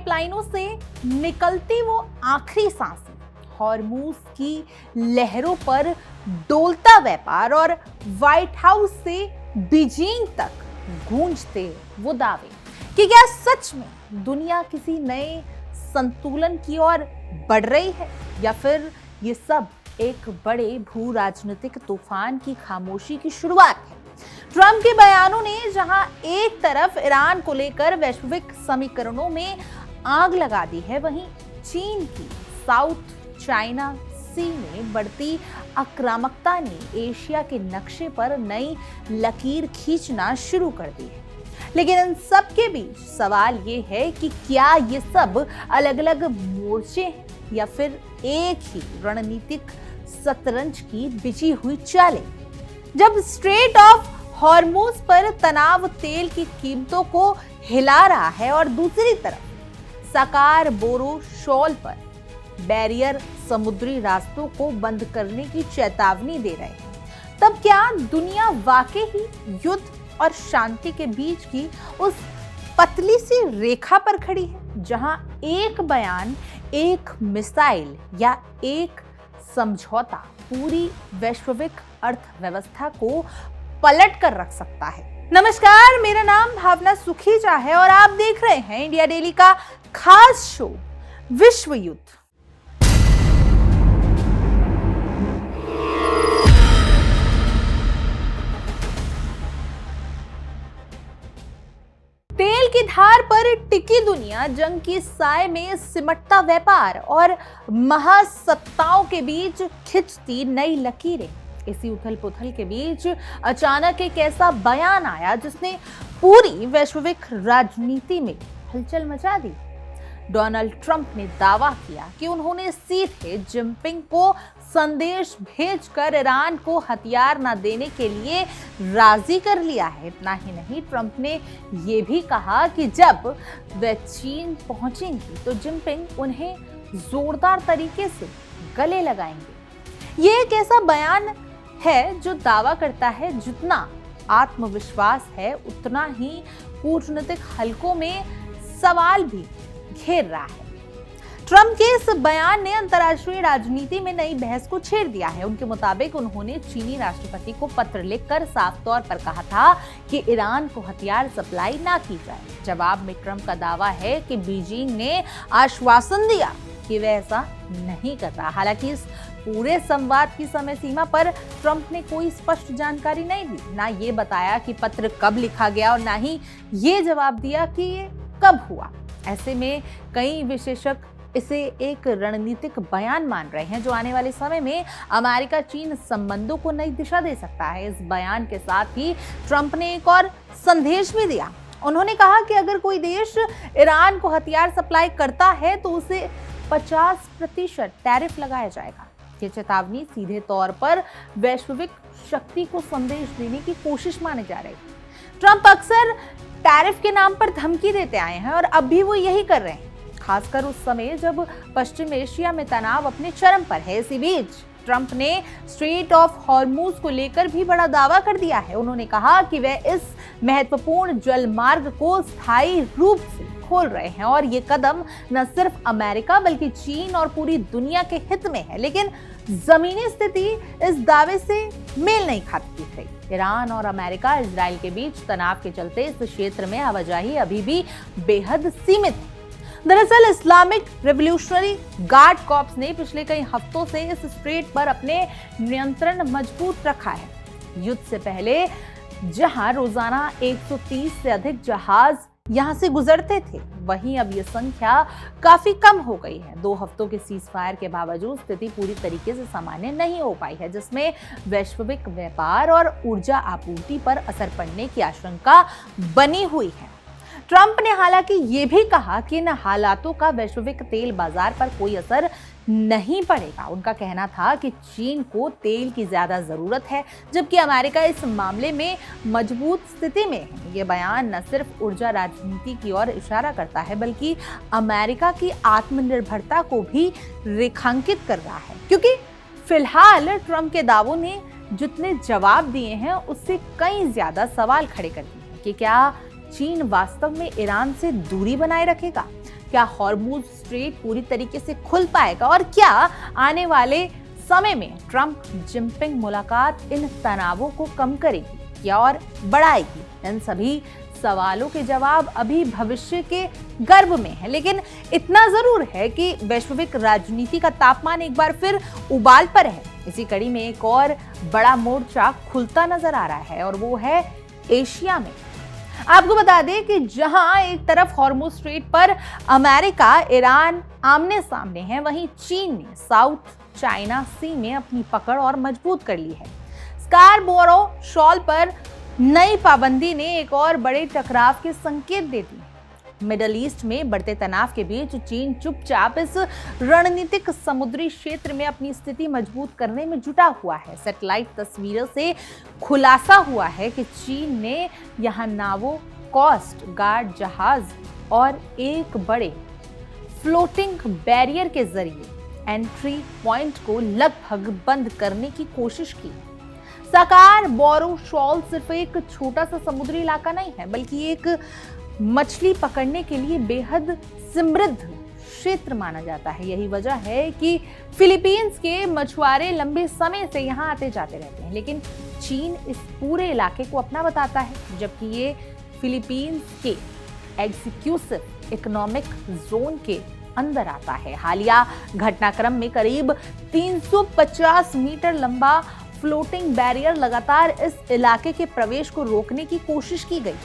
पाइपलाइनों से निकलती वो आखिरी सांसें, हॉर्मूज की लहरों पर डोलता व्यापार और व्हाइट हाउस से बीजिंग तक गूंजते वो दावे कि क्या सच में दुनिया किसी नए संतुलन की ओर बढ़ रही है या फिर ये सब एक बड़े भू राजनीतिक तूफान की खामोशी की शुरुआत है। ट्रंप के बयानों ने जहां एक तरफ ईरान को लेकर वैश्विक समीकरणों में आग लगा दी है, वहीं चीन की साउथ चाइना सी में बढ़ती आक्रामकता ने एशिया के नक्शे पर नई लकीर खींचना शुरू कर दी है। लेकिन इन सब के बीच सवाल ये है कि क्या ये सब अलग अलग मोर्चे हैं या फिर एक ही रणनीतिक शतरंज की बिछी हुई चालें। जब स्ट्रेट ऑफ हॉर्मूज पर तनाव तेल की कीमतों को हिला रहा है और दूसरी तरफ साकार बोरो शॉल पर बैरियर समुद्री रास्तों को बंद करने की चेतावनी दे रहे हैं, तब क्या दुनिया वाकई ही युद्ध और शांति के बीच की उस पतली सी रेखा पर खड़ी है जहां एक बयान, एक मिसाइल या एक समझौता पूरी वैश्विक अर्थव्यवस्था को पलट कर रख सकता है। नमस्कार, मेरा नाम भावना सुखीजा है और आप देख रहे हैं इंडिया डेली का खास शो विश्व युद्ध। तेल की धार पर टिकी दुनिया, जंग की साए में सिमटता व्यापार और महासत्ताओं के बीच खिंचती नई लकीरें। इसी उथल पुथल के बीच अचानक एक ऐसा बयान आया जिसने पूरी वैश्विक राजनीति में हलचल मचा दी। डोनाल्ड ट्रंप ने दावा किया कि उन्होंने सीधे जिनपिंग को संदेश भेजकर ईरान को हथियार न देने के लिए राजी कर लिया है। इतना ही नहीं, ट्रंप ने यह भी कहा कि जब वे चीन पहुंचेंगी तो जिनपिंग उन्हें जोरदार तरीके से गले लगाएंगे। ये एक ऐसा बयान है जो दावा करता है जितना आत्मविश्वास है उतना ही कूटनीतिक हलकों में सवाल भी घेर रहा है। ट्रंप के इस बयान ने अंतर्राष्ट्रीय राजनीति में नई बहस को छेड़ दिया है। उनके मुताबिक उन्होंने चीनी राष्ट्रपति को पत्र लिखकर साफ तौर पर कहा था कि ईरान को हथियार सप्लाई ना की जाए। जवाब में ट्रंप का दावा है कि बीजिंग ने आश्वासन दिया कि वह ऐसा नहीं कर रहा। हालांकि इस पूरे संवाद की समय सीमा पर ट्रंप ने कोई स्पष्ट जानकारी नहीं दी, ना ये बताया कि पत्र कब लिखा गया और ना ही ये जवाब दिया कि ये कब हुआ। ऐसे में कई विशेषज्ञ इसे एक रणनीतिक बयान मान रहे हैं जो आने वाले समय में अमेरिका चीन संबंधों को नई दिशा दे सकता है। इस बयान के साथ ही ट्रंप ने एक और संदेश भी दिया। उन्होंने कहा कि अगर कोई देश ईरान को हथियार सप्लाई करता है तो उसे 50% टैरिफ लगाया जाएगा। ये चेतावनी सीधे तौर पर वैश्विक शक्ति को संदेश देने की कोशिश मानी जा रही है। ट्रंप अक्सर टैरिफ के नाम पर धमकी देते आए हैं और अब भी वो यही कर रहे हैं, खासकर उस समय जब पश्चिम एशिया में तनाव अपने चरम पर है। इसी बीच ट्रंप ने स्ट्रेट ऑफ हॉर्मूज को लेकर भी बड़ा दावा कर दिया है। उन्होंने कहा कि वे इस महत्वपूर्ण जल मार्ग को स्थायी रूप से खोल रहे हैं और ये कदम न सिर्फ अमेरिका बल्कि चीन और पूरी दुनिया के हित में है। लेकिन जमीनी स्थिति इस दावे से मेल नहीं खाती थी। ईरान और अमेरिका इजराइल के बीच तनाव के चलते इस क्षेत्र में आवाजाही अभी भी बेहद सीमित है। दरअसल इस्लामिक रिवॉल्यूशनरी गार्ड कॉर्प्स ने पिछले कई हफ्तों से इस स्ट्रेट पर अपने नियंत्रण मजबूत रखा है। युद्ध से पहले जहां रोजाना 130 से अधिक जहाज यहां से गुजरते थे, वहीं अब यह संख्या काफी कम हो गई है। 2 हफ्तों के सीज फायर के बावजूद स्थिति पूरी तरीके से सामान्य नहीं हो पाई है, जिसमें वैश्विक व्यापार और ऊर्जा आपूर्ति पर असर पड़ने की आशंका बनी हुई है। ट्रंप ने हालांकि ये भी कहा कि इन हालातों का वैश्विक तेल बाजार पर कोई असर नहीं पड़ेगा। उनका कहना था कि चीन को तेल की ज्यादा जरूरत है, जबकि अमेरिका इस मामले में मजबूत स्थिति में है। ये बयान न सिर्फ ऊर्जा राजनीति की ओर इशारा करता है बल्कि अमेरिका की आत्मनिर्भरता को भी रेखांकित कर रहा है, क्योंकि फिलहाल ट्रंप के दावों ने जितने जवाब दिए हैं उससे कई ज्यादा सवाल खड़े कर दिए हैं कि क्या चीन वास्तव में ईरान से दूरी बनाए रखेगा, क्या हॉर्मुज स्ट्रेट पूरी तरीके से खुल पाएगा और क्या आने वाले समय में ट्रंप जिनपिंग मुलाकात इन तनावों को कम करेगी या और बढ़ाएगी? इन सभी सवालों के जवाब अभी भविष्य के गर्भ में है, लेकिन इतना जरूर है कि वैश्विक राजनीति का तापमान एक बार फिर उबाल पर है। इसी कड़ी में एक और बड़ा मोर्चा खुलता नजर आ रहा है और वो है एशिया में। आपको बता दें कि जहां एक तरफ हॉर्मुज स्ट्रेट पर अमेरिका, ईरान आमने सामने हैं, वहीं चीन ने साउथ चाइना सी में अपनी पकड़ और मजबूत कर ली है। स्कार्बोरो शॉल पर नई पाबंदी ने एक और बड़े टकराव के संकेत दे दिए। मिडल ईस्ट में बढ़ते तनाव के बीच चीन चुपचाप इस रणनीतिक समुद्री क्षेत्र में अपनी स्थिति मजबूत करने में जुटा हुआ है। सैटेलाइट तस्वीरों से खुलासा हुआ है कि चीन ने यहां नावों, कोस्ट गार्ड जहाज और एक बड़े फ्लोटिंग बैरियर के जरिए एंट्री पॉइंट को लगभग बंद करने की कोशिश की। स्कार्बोरो शॉल सिर्फ एक छोटा सा समुद्री इलाका नहीं है, बल्कि एक मछली पकड़ने के लिए बेहद समृद्ध क्षेत्र माना जाता है। यही वजह है कि फिलीपींस के मछुआरे लंबे समय से यहाँ आते जाते रहते हैं, लेकिन चीन इस पूरे इलाके को अपना बताता है, जबकि ये फिलीपींस के एक्सक्लूसिव इकोनॉमिक जोन के अंदर आता है। हालिया घटनाक्रम में करीब 350 मीटर लंबा फ्लोटिंग बैरियर लगातार इस इलाके के प्रवेश को रोकने की कोशिश की गई।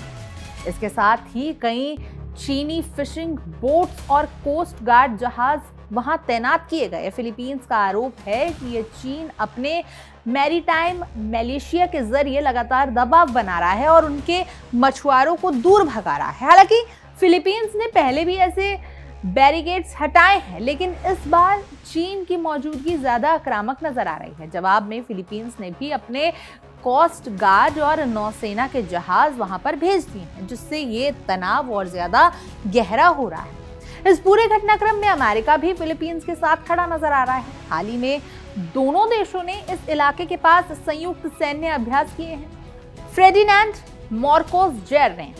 इसके साथ ही कई चीनी फिशिंग बोट्स और कोस्ट गार्ड जहाज वहां तैनात किए गए। फिलीपींस का आरोप है कि ये चीन अपने मैरीटाइम मिलिशिया के जरिए लगातार दबाव बना रहा है और उनके मछुआरों को दूर भगा रहा है। हालांकि फिलीपींस ने पहले भी ऐसे बैरिकेड्स हटाए हैं, लेकिन इस बार चीन की मौजूदगी ज्यादा आक्रामक नजर आ रही है। जवाब में फिलीपींस ने भी अपने कोस्ट गार्ड और नौसेना के जहाज वहां पर भेज दिए हैं, जिससे ये तनाव और ज्यादा गहरा हो रहा है। इस पूरे घटनाक्रम में अमेरिका भी फिलीपींस के साथ खड़ा नजर आ रहा है। हाल ही में दोनों देशों ने इस इलाके के पास संयुक्त सैन्य अभ्यास किए हैं। फेर्डिनेंड मार्कोस जूनियर ने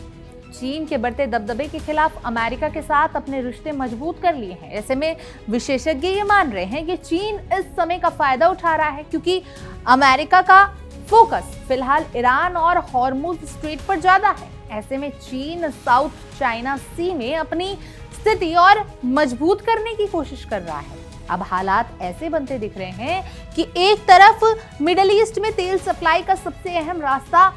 चीन के बढ़ते दबदबे के खिलाफ अमेरिका के साथ अपने रिश्ते मजबूत कर लिए हैं। ऐसे में विशेषज्ञ ये मान रहे हैं कि चीन इस समय का फायदा उठा रहा है, क्योंकि अमेरिका का फोकस फिलहाल ईरान और हॉर्मुज स्ट्रेट पर ज्यादा है। ऐसे में चीन साउथ चाइना सी में अपनी स्थिति और मजबूत करने की कोशिश कर रहा है। अब हालात ऐसे बनते दिख रहे हैं कि एक तरफ मिडिल ईस्ट में तेल सप्लाई का सबसे अहम रास्ता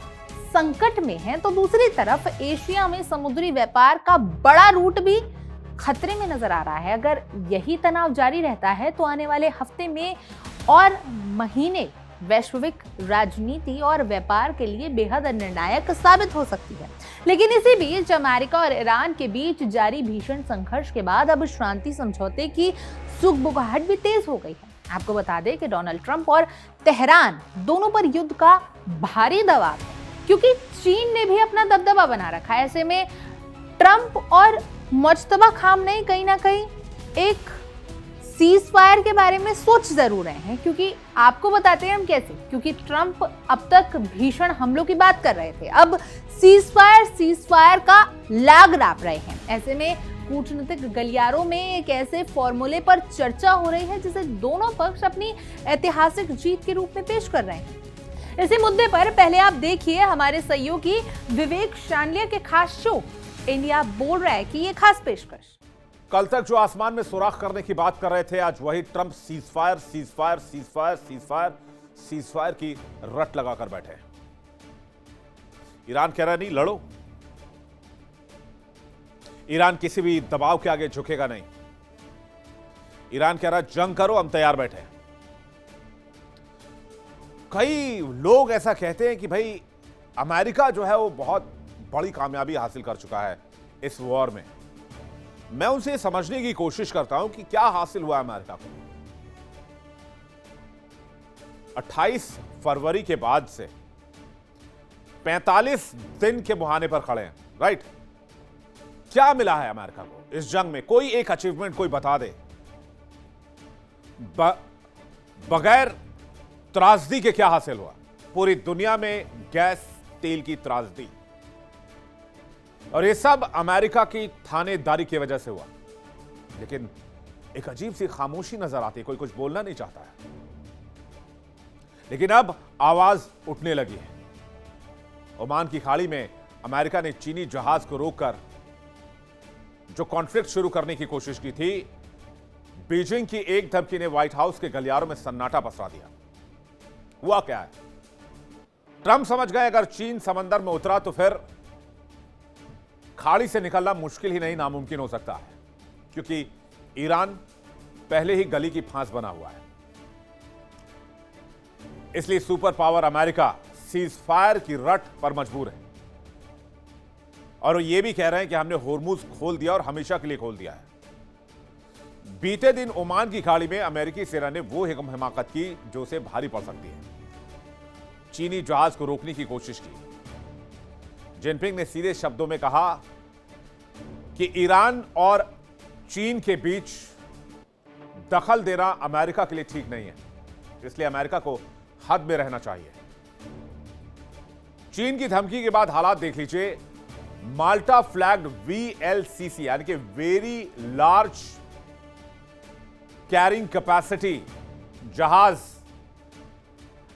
संकट में है, तो दूसरी तरफ एशिया में समुद्री व्यापार का बड़ा रूट भी खतरे में नजर आ रहा है। अगर यही तनाव जारी रहता है तो आने वाले हफ्ते में और महीने वैश्विक राजनीति और व्यापार के लिए बेहद निर्णायक साबित हो सकती है। लेकिन इसी बीच अमेरिका और ईरान के बीच जारी भीषण संघर्ष के बाद अब शांति समझौते की सुगबुगाहट भी तेज हो गई है। आपको बता दें कि डोनाल्ड ट्रंप और तेहरान दोनों पर युद्ध का भारी दबाव है, क्योंकि चीन ने भी अपना दबदबा बना रखा है। ऐसे में ट्रंप और मुश्तबा खामनेई कहीं ना कहीं एक सीज फायर के बारे में सोच जरूर रहे हैं, क्योंकि आपको बताते हैं हम कैसे, क्योंकि ट्रंप अब तक भीषण हमलों की बात कर रहे थे, अब सीज फायर का लाग राप रहे हैं। ऐसे में कूटनीतिक गलियारों में एक ऐसे फॉर्मूले पर चर्चा हो रही है जिसे दोनों पक्ष अपनी ऐतिहासिक जीत के रूप में पेश कर रहे हैं। इसी मुद्दे पर पहले आप देखिए हमारे सहयोगी विवेक शानलिया के खास शो इंडिया बोल रहा है कि ये खास पेशकश। कल तक जो आसमान में सुराख करने की बात कर रहे थे, आज वही ट्रंप सीज फायर की रट लगाकर बैठे। ईरान कह रहा नहीं लड़ो, ईरान किसी भी दबाव के आगे झुकेगा नहीं। ईरान कह रहा जंग करो, हम तैयार बैठे। कई लोग ऐसा कहते हैं कि भाई अमेरिका जो है वो बहुत बड़ी कामयाबी हासिल कर चुका है इस वॉर में। मैं उनसे समझने की कोशिश करता हूं कि क्या हासिल हुआ अमेरिका को। 28 फरवरी के बाद से 45 दिन के मुहाने पर खड़े हैं, राइट? क्या मिला है अमेरिका को इस जंग में? कोई एक अचीवमेंट कोई बता दे। बगैर त्रासदी के क्या हासिल हुआ? पूरी दुनिया में गैस तेल की त्रासदी, और ये सब अमेरिका की थानेदारी की वजह से हुआ। लेकिन एक अजीब सी खामोशी नजर आती है, कोई कुछ बोलना नहीं चाहता है। लेकिन अब आवाज उठने लगी है। ओमान की खाड़ी में अमेरिका ने चीनी जहाज को रोककर जो कॉन्फ्लिक्ट शुरू करने की कोशिश की थी, बीजिंग की एक धमकी ने व्हाइट हाउस के गलियारों में सन्नाटा पसरा दिया। हुआ क्या है? ट्रंप समझ गए अगर चीन समंदर में उतरा तो फिर खाड़ी से निकलना मुश्किल ही नहीं, नामुमकिन हो सकता है, क्योंकि ईरान पहले ही गली की फांस बना हुआ है। इसलिए super power America cease fire की रट पर मजबूर है और ये भी कह रहे हैं कि हमने होर्मुज खोल दिया और हमेशा के लिए खोल दिया है। बीते दिन ओमान की खाड़ी में अमेरिकी सेना ने वो हिमाकत की जो उसे भारी पड़ सकती है। चीनी जहाज को रोकने की कोशिश की। जिनपिंग ने सीधे शब्दों में कहा कि ईरान और चीन के बीच दखल देना अमेरिका के लिए ठीक नहीं है, इसलिए अमेरिका को हद में रहना चाहिए। चीन की धमकी के बाद हालात देख लीजिए। माल्टा फ्लैग्ड VLCC यानी कि वेरी लार्ज कैरिंग कैपेसिटी जहाज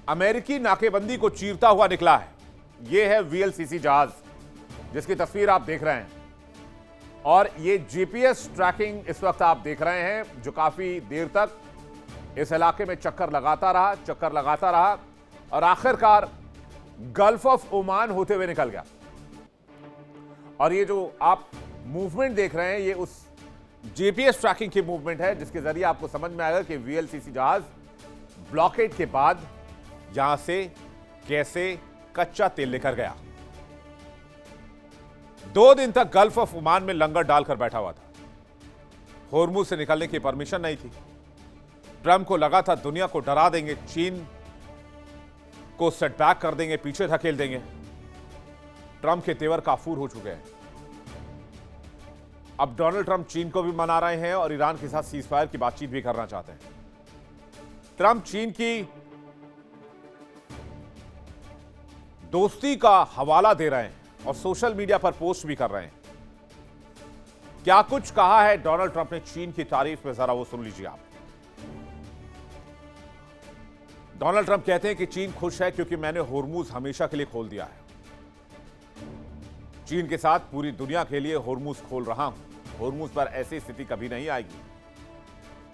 अमेरिकी नाकेबंदी को चीरता हुआ निकला है। यह है VLCC जहाज जिसकी तस्वीर आप देख रहे हैं और ये GPS ट्रैकिंग इस वक्त आप देख रहे हैं, जो काफी देर तक इस इलाके में चक्कर लगाता रहा और आखिरकार गल्फ ऑफ ओमान होते हुए निकल गया। और ये जो आप मूवमेंट देख रहे हैं, ये उस GPS ट्रैकिंग की मूवमेंट है जिसके जरिए आपको समझ में आएगा कि VLCC जहाज ब्लॉकेड के बाद यहां से कैसे कच्चा तेल लेकर गया। 2 दिन तक गल्फ ऑफ ओमान में लंगर डालकर बैठा हुआ था। होर्मुज से निकलने की परमिशन नहीं थी। ट्रंप को लगा था दुनिया को डरा देंगे, चीन को सेटबैक कर देंगे, पीछे धकेल देंगे। ट्रंप के तेवर काफूर हो चुके हैं। अब डोनाल्ड ट्रंप चीन को भी मना रहे हैं और ईरान के साथ सीजफायर की बातचीत भी करना चाहते हैं। ट्रंप चीन की दोस्ती का हवाला दे रहे हैं और सोशल मीडिया पर पोस्ट भी कर रहे हैं। क्या कुछ कहा है डोनाल्ड ट्रंप ने चीन की तारीफ में, जरा वो सुन लीजिए आप। डोनाल्ड ट्रंप कहते हैं कि चीन खुश है क्योंकि मैंने होर्मुज हमेशा के लिए खोल दिया है। चीन के साथ पूरी दुनिया के लिए होर्मुज खोल रहा हूं। होर्मुज पर ऐसी स्थिति कभी नहीं आएगी।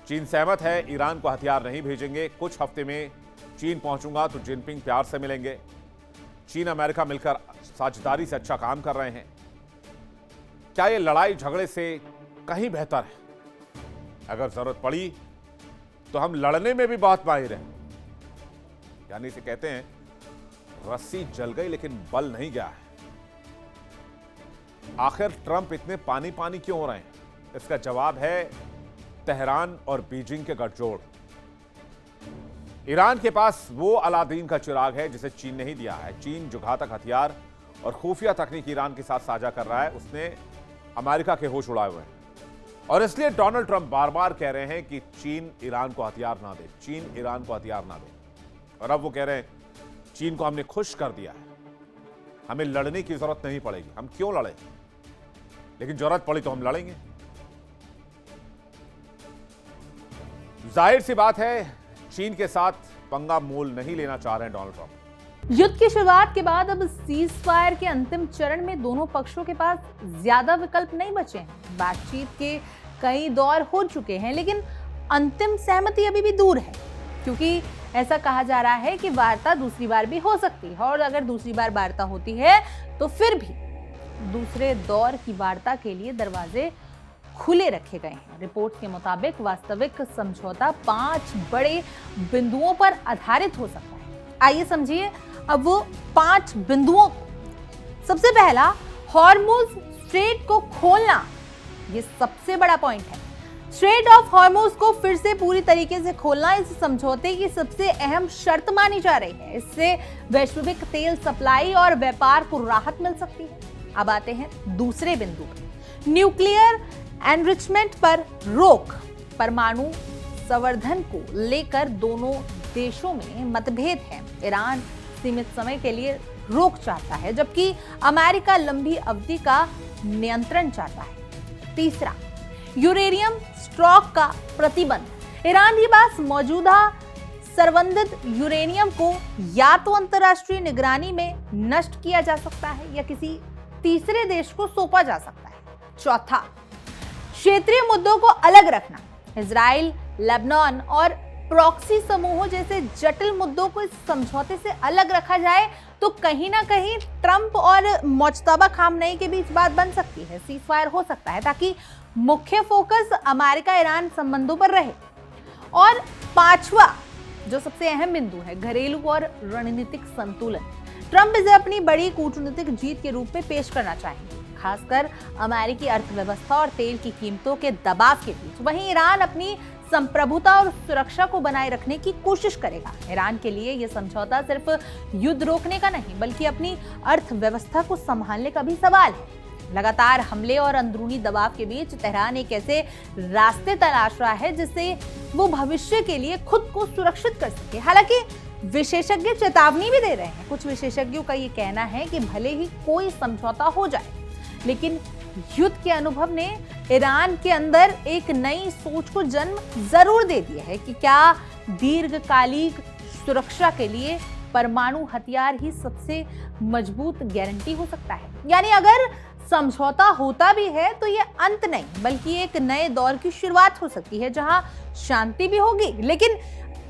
चीन सहमत है, ईरान को हथियार नहीं भेजेंगे। कुछ हफ्ते में चीन पहुंचूंगा तो जिनपिंग प्यार से मिलेंगे। चीन अमेरिका मिलकर साझेदारी से अच्छा काम कर रहे हैं। क्या यह लड़ाई झगड़े से कहीं बेहतर है? अगर जरूरत पड़ी तो हम लड़ने में भी बहुत माहिर हैं। यानी से कहते हैं रस्सी जल गई लेकिन बल नहीं गया है। आखिर ट्रंप इतने पानी पानी क्यों हो रहे हैं? इसका जवाब है तेहरान और बीजिंग के गठजोड़। ईरान के पास वो अलादीन का चिराग है जिसे चीन नहीं दिया है। चीन जो घातक हथियार और खुफिया तकनीक ईरान के साथ साझा कर रहा है, उसने अमेरिका के होश उड़ाए हुए हैं। और इसलिए डोनाल्ड ट्रंप बार बार कह रहे हैं कि चीन ईरान को हथियार ना दे, चीन ईरान को हथियार ना दे। और अब वो कह रहे हैं चीन को हमने खुश कर दिया है, हमें लड़ने की जरूरत नहीं पड़ेगी। हम क्यों लड़े, लेकिन जरूरत पड़ी तो हम लड़ेंगे। जाहिर सी बात है चीन के साथ पंगा मोल नहीं लेना चाह रहे हैं डोनाल्ड ट्रंप। युद्ध की शुरुआत के बाद अब सीज फायर के अंतिम चरण में दोनों पक्षों के पास ज्यादा विकल्प नहीं बचे हैं। बातचीत के कई दौर हो चुके हैं लेकिन अंतिम सहमति अभी भी दूर है, क्योंकि ऐसा कहा जा रहा है कि वार्ता दूसरी बार भी हो सकती है और अगर दूसरी बार वार्ता होती है तो फिर भी दूसरे दौर की वार्ता के लिए दरवाजे खुले रखे गए हैं। रिपोर्ट के मुताबिक वास्तविक समझौता 5 बड़े बिंदुओं पर आधारित हो सकता है। आइए समझिए अब वो 5 बिंदुओं। सबसे पहला, हॉर्मुज स्ट्रेट को खोलना। ये सबसे बड़ा पॉइंट है। स्ट्रेट ऑफ हॉर्मुज को फिर से पूरी तरीके से खोलना इस समझौते की सबसे अहम शर्त मानी जा रही है। इससे वैश्विक तेल सप्लाई और व्यापार को राहत मिल सकती है। अब आते हैं दूसरे बिंदु पर, न्यूक्लियर एनरिचमेंट पर रोक। परमाणु संवर्धन को लेकर दोनों देशों में मतभेद है। ईरान सीमित समय के लिए रोक चाहता है जबकि अमेरिका लंबी अवधि का नियंत्रण चाहता है। तीसरा, यूरेनियम स्टॉक का प्रतिबंध। ईरान के पास मौजूदा संवर्धित यूरेनियम को या तो अंतर्राष्ट्रीय निगरानी में नष्ट किया जा सकता है या किसी तीसरे देश को सौंपा जा सकता है। चौथा, क्षेत्रीय मुद्दों को अलग रखना। इजराइल, लेबनान और प्रॉक्सी समूहों जैसे जटिल मुद्दों को इस समझौते से अलग रखा जाए तो कहीं ना कहीं ट्रंप और मुज्तबा खामनेई के बीच बात बन सकती है, सीज फायर हो सकता है, ताकि मुख्य फोकस अमेरिका ईरान संबंधों पर रहे। और पांचवा, जो सबसे अहम बिंदु है, घरेलू और रणनीतिक संतुलन। ट्रंप इसे अपनी बड़ी कूटनीतिक जीत के रूप में पेश करना चाहेंगे, खासकर अमेरिकी अर्थव्यवस्था और तेल की कीमतों के दबाव के बीच। वहीं ईरान अपनी संप्रभुता और सुरक्षा को बनाए रखने की कोशिश करेगा। ईरान के लिए यह समझौता सिर्फ युद्ध रोकने का नहीं, बल्कि अपनी अर्थव्यवस्था को संभालने का भी सवाल है। लगातार हमले और अंदरूनी दबाव के बीच तेहरान एक ऐसे रास्ते तलाश रहा है जिससे वो भविष्य के लिए खुद को सुरक्षित कर सके। हालांकि विशेषज्ञ चेतावनी भी दे रहे हैं। कुछ विशेषज्ञों का ये कहना है कि भले ही कोई समझौता हो जाए, लेकिन युद्ध के अनुभव ने ईरान के अंदर एक नई सोच को जन्म जरूर दे दिया है कि क्या दीर्घकालिक सुरक्षा के लिए परमाणु हथियार ही सबसे मजबूत गारंटी हो सकता है। यानी अगर समझौता होता भी है तो ये अंत नहीं, बल्कि एक नए दौर की शुरुआत हो सकती है, जहां शांति भी होगी, लेकिन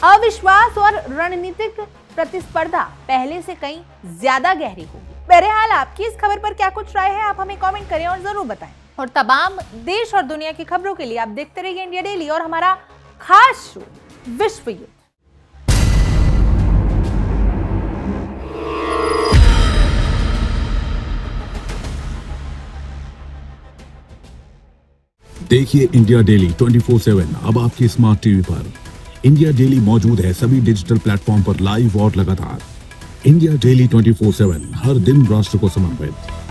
अविश्वास और रणनीतिक प्रतिस्पर्धा पहले से कहीं ज्यादा गहरी होगी। बहरहाल आपकी इस खबर पर क्या कुछ राय है, आप हमें कमेंट करें और जरूर बताएं। और तमाम देश और दुनिया की खबरों के लिए आप देखते रहिए इंडिया डेली और हमारा खास शो विश्व युद्ध। देखिए इंडिया डेली 24/7 अब आपकी स्मार्ट टीवी पर। इंडिया डेली मौजूद है सभी डिजिटल प्लेटफॉर्म पर लाइव और लगातार। इंडिया डेली 24/7 हर दिन राष्ट्र को समर्पित।